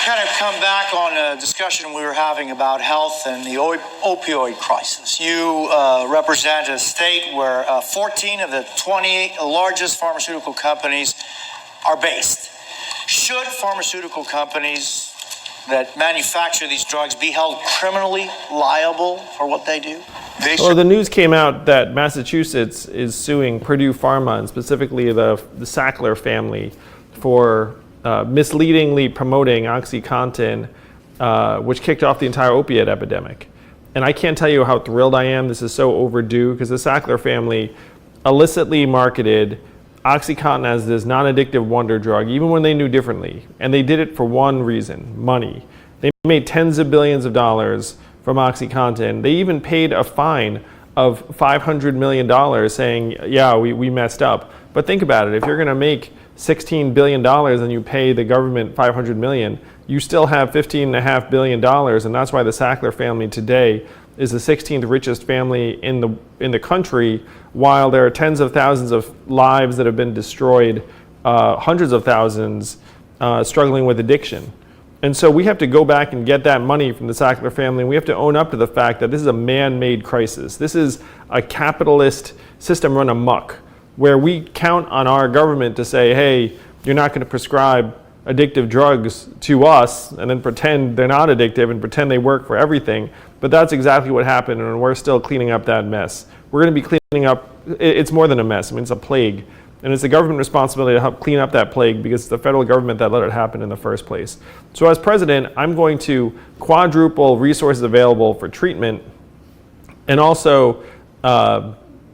kind of come back on a discussion we were having about health and the opioid crisis. You represent a state where 14 of the 20 largest pharmaceutical companies are based. Should pharmaceutical companies that manufacture these drugs be held criminally liable for what they do? Well, the news came out that Massachusetts is suing Purdue Pharma, and specifically the Sackler family, for misleadingly promoting OxyContin, which kicked off the entire opiate epidemic. And I can't tell you how thrilled I am. This is so overdue, because the Sackler family illicitly marketed OxyContin as this non-addictive wonder drug, even when they knew differently. And they did it for one reason: money. They made tens of billions of dollars from OxyContin. They even paid a fine of $500 million saying, yeah, we messed up. But think about it. If you're going to make $16 billion and you pay the government $500 million, you still have $15.5 billion. And that's why the Sackler family today is the 16th richest family in the country, while there are tens of thousands of lives that have been destroyed, hundreds of thousands struggling with addiction. And so we have to go back and get that money from the Sackler family, and we have to own up to the fact that this is a man-made crisis. This is a capitalist system run amok, where we count on our government to say, hey, you're not going to prescribe addictive drugs to us, and then pretend they're not addictive and pretend they work for everything. But that's exactly what happened, and we're still cleaning up that mess. We're going to be cleaning up, it's more than a mess, I mean, it's a plague. And it's the government responsibility to help clean up that plague, because it's the federal government that let it happen in the first place. So as president, I'm going to quadruple resources available for treatment, and also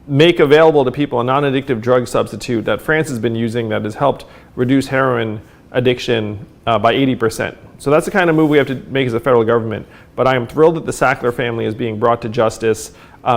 make available to people a non-addictive drug substitute that France has been using that has helped reduce heroin addiction by 80%. So that's the kind of move we have to make as a federal government. But I am thrilled that the Sackler family is being brought to justice,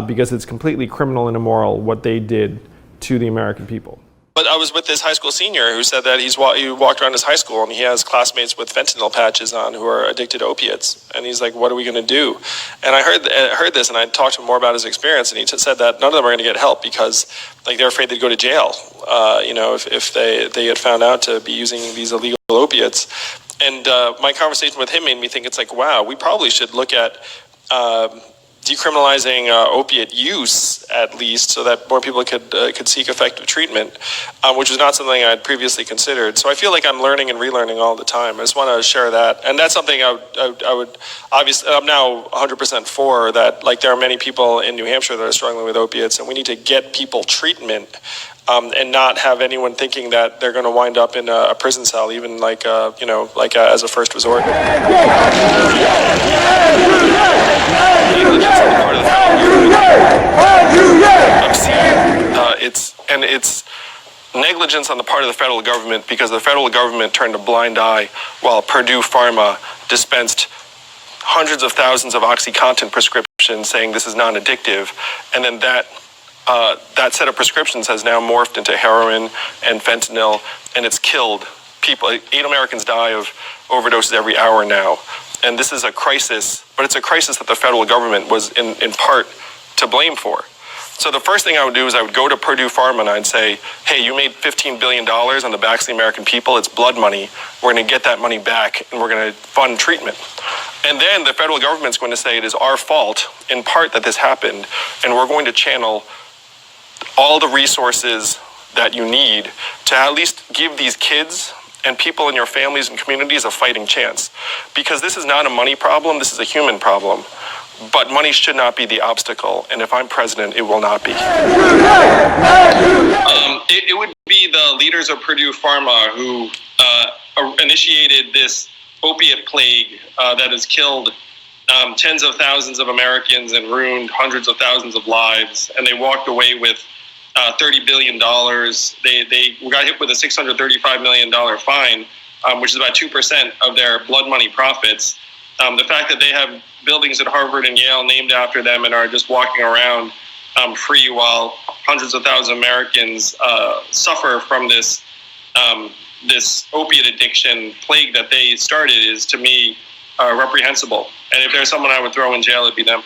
because it's completely criminal and immoral what they did to the American people. But I was with this high school senior who said that he walked around his high school and he has classmates with fentanyl patches on who are addicted to opiates. And he's like, what are we going to do? And I heard this, and I talked to him more about his experience, and he said that none of them are going to get help because they're afraid they'd go to jail, if they had found out to be using these illegal opiates. And my conversation with him made me think, it's like, wow, we probably should look at decriminalizing opiate use, at least, so that more people could seek effective treatment, which was not something I had previously considered. So I feel like I'm learning and relearning all the time. I just want to share that, and that's something I would obviously. I'm now 100% for that. Like, there are many people in New Hampshire that are struggling with opiates, and we need to get people treatment. And not have anyone thinking that they're going to wind up in a prison cell, even as a first resort. It's negligence on the part of the federal government, because the federal government turned a blind eye while Purdue Pharma dispensed hundreds of thousands of OxyContin prescriptions saying this is non-addictive, and then that set of prescriptions has now morphed into heroin and fentanyl, and it's killed people. 8 Americans die of overdoses every hour now. And this is a crisis, but it's a crisis that the federal government was in part to blame for. So the first thing I would do is I would go to Purdue Pharma and I'd say, hey, you made $15 billion on the backs of the American people. It's blood money. We're going to get that money back, and we're going to fund treatment. And then the federal government's going to say it is our fault, in part, that this happened, and we're going to channel all the resources that you need to at least give these kids and people in your families and communities a fighting chance. Because this is not a money problem, this is a human problem. But money should not be the obstacle, and if I'm president, it will not be. It would be the leaders of Purdue Pharma who initiated this opiate plague that has killed tens of thousands of Americans and ruined hundreds of thousands of lives, and they walked away with $30 billion. They got hit with a $635 million fine, which is about 2% of their blood money profits. The fact that they have buildings at Harvard and Yale named after them and are just walking around free while hundreds of thousands of Americans suffer from this opiate addiction plague that they started is, to me, reprehensible. And if there's someone I would throw in jail, it'd be them.